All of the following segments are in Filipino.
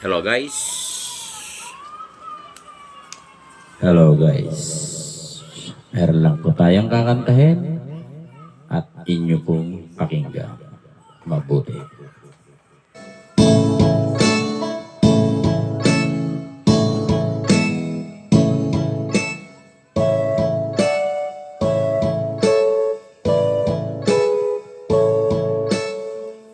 Hello guys. Hello guys. Meron lang po tayong kakantahin at inyo pong pakinggan. Mabuti.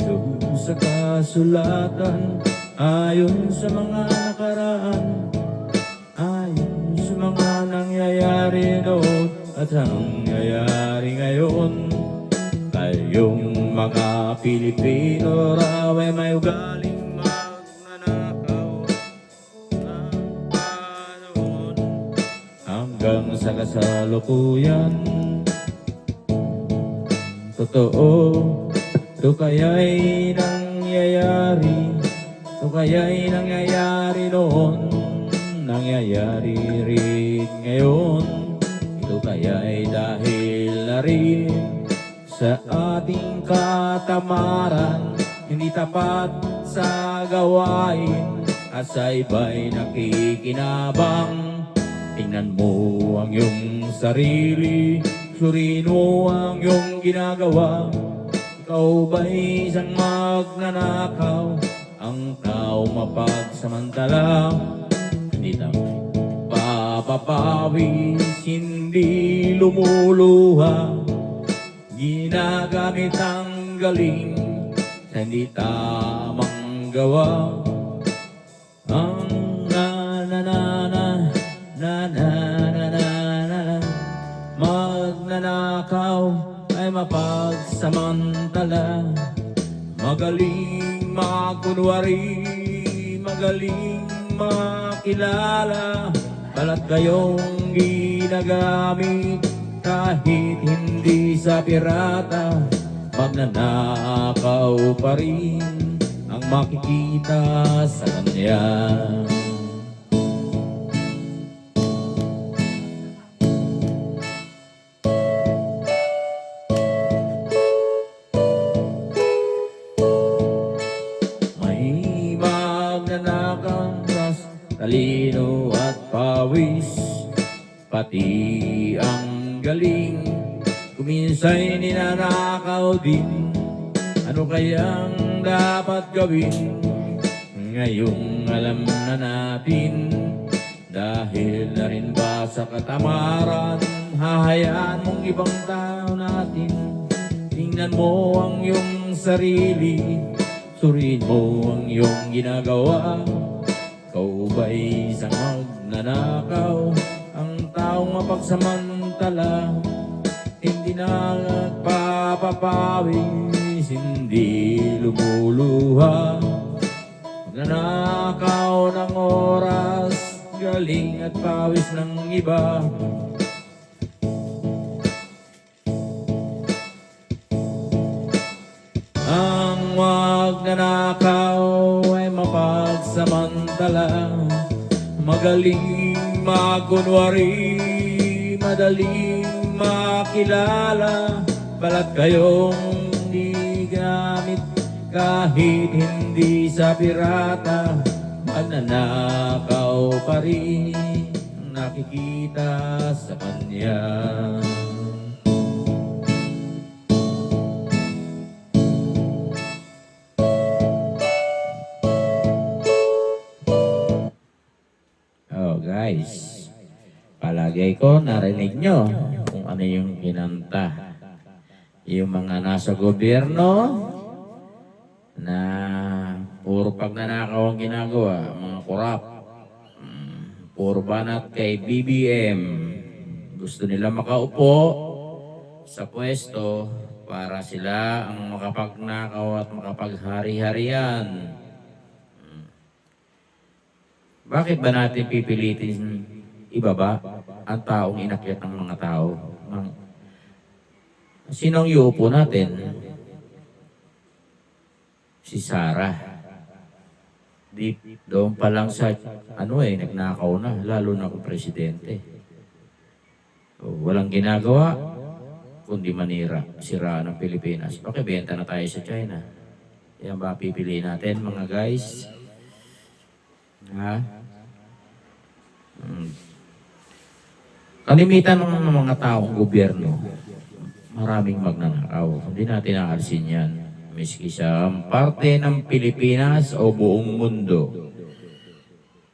Doon sa kasulatan, ayon sa mga nakaraan, ayon sa mga nangyayari noon at nangyayari ngayon, kayong mga Pilipino raw ay may ugaling magnanakaw ng panahon hanggang sa kasalukuyan. Totoo, ito kaya'y nangyayari, ito kaya'y nangyayari noon, nangyayari rin ngayon. Ito kaya'y dahil na rin sa ating katamaran, hindi tapat sa gawain at sa iba'y nakikinabang. Tingnan mo ang iyong sarili, suriin mo ang iyong ginagawa. Ikaw ba'y isang magnanakaw? Ang tao mapagsamantala, hindi na papapawis, hindi lumuluha. Ginagamit ang galing sa hindi tamang gawa. Ang magnanakaw ay mapagsamantala, magaling makunwari, magaling makilala. Balat kayong ginagamit kahit hindi sa pirata, magnanakaw pa rin ang makikita sa kanya. May magnanakaw ras, talino at pawis, pati ang galing, kuminsay ninanakaw din. Ano kayang dapat gawin? Ngayong alam na natin, dahil na rin ba sa katamaran, hahayaan mong ibang tao natin? Tingnan mo ang iyong sarili, suriin mo ang iyong ginagawa. Ikaw ba'y isang magnanakaw? Ang taong mapagsamantala, hindi na nagpapapawis, hindi lumuluha. Magnanakaw ng oras, galing at pawis ng iba. Ang magnanakaw ay mapagsamantala, magaling makunwari, madaling makilala. Balat kayong di gamit kahit hindi sa pirata, magnanakaw pa rin ang nakikita sa kanya. Oh guys, palagay ko narinig nyo kung ano yung kinanta. Yung mga nasa gobyerno na puro pagnanakaw ang ginagawa, mga korap, puro banat kay BBM. Gusto nila makaupo sa pwesto para sila ang makapagnakaw at makapaghari-harian. Bakit ba natin pipilitin ibaba ang taong inakyat ng mga tao? Sinong iupo natin? Si Sarah. Doon pa lang sa nagnakaw na, lalo na kung presidente. Walang ginagawa, kundi manira, sira ng Pilipinas. Pakibenta na tayo sa China. Yan ba pipiliin natin mga guys? Ha? Hmm. Kalimitan ng mga taong gobyerno, maraming magnanakaw. Hindi natin aalisin yan. Miski sa parte ng Pilipinas o buong mundo,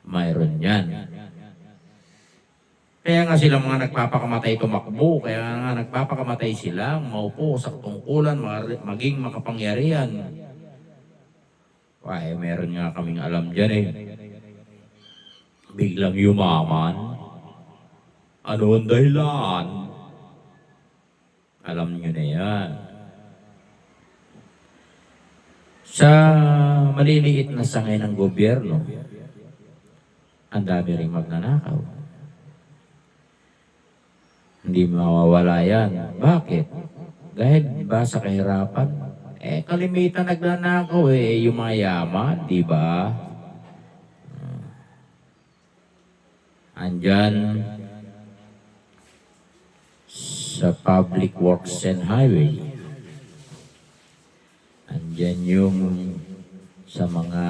mayroon yan. Kaya nga sila mga nagpapakamatay tumakbo, kaya nga nagpapakamatay sila, maupo sa tungkulan, maging makapangyarihan. Ay, meron nga kaming alam dyan eh. Biglang yumaman. Ano ang dahilan? Alam nyo na yan. Sa maliliit na sangay ng gobyerno, ang dami rin magnanakaw. Hindi mawawala yan. Bakit? Dahil ba sa kahirapan? Kalimitan nagnanakaw yung mayaman, di ba? Andyan sa Public Works and Highway. Andyan yung sa mga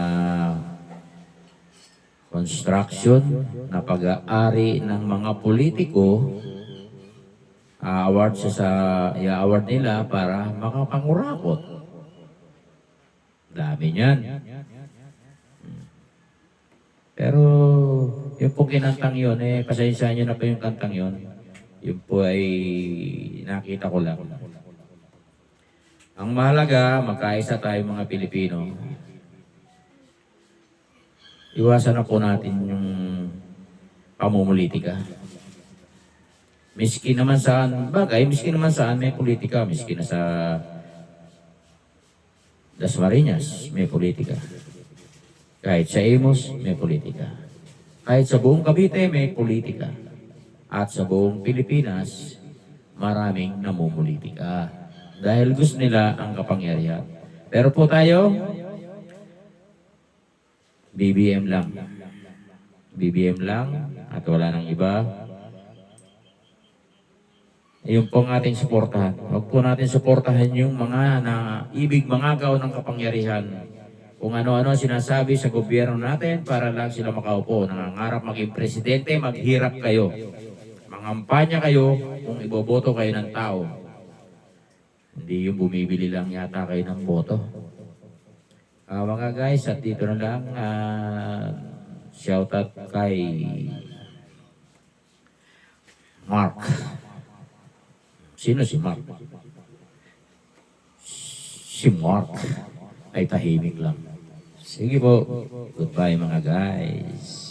construction na pag-aari ng mga politiko, i-award nila para makapangurakot. Dami niyan. Pero yung po kinantang yun, pasensya nyo na po yung kantang yun. Yun po ay nakita ko lang. Ang mahalaga, magkaisa tayo mga Pilipino. Iwasan na po natin yung pamumulitika. Miski naman saan, miski naman saan may politika. Miski na sa Dasmariñas, may politika. Kahit sa Imus, may politika. Kahit sa buong Cavite, may politika. At sa buong Pilipinas, maraming namumulitika. Dahil gusto nila ang kapangyarihan. Pero po tayo, BBM lang. BBM lang at wala nang iba. Yun po ang ating suportahan. Huwag po natin suportahan yung mga na ibig mangagaw ng kapangyarihan. Kung ano-ano sinasabi sa gobyerno natin para lang sila makaupo. Nangangarap maging presidente, maghirap kayo. Mangampanya kayo kung iboboto kayo ng tao. Hindi yung bumibili lang yata kayo ng boto. Mga guys, at dito na lang, shout out kay Mark. Sino si Mark? Si Mark ay tahimik lang. Sige po, goodbye mga guys.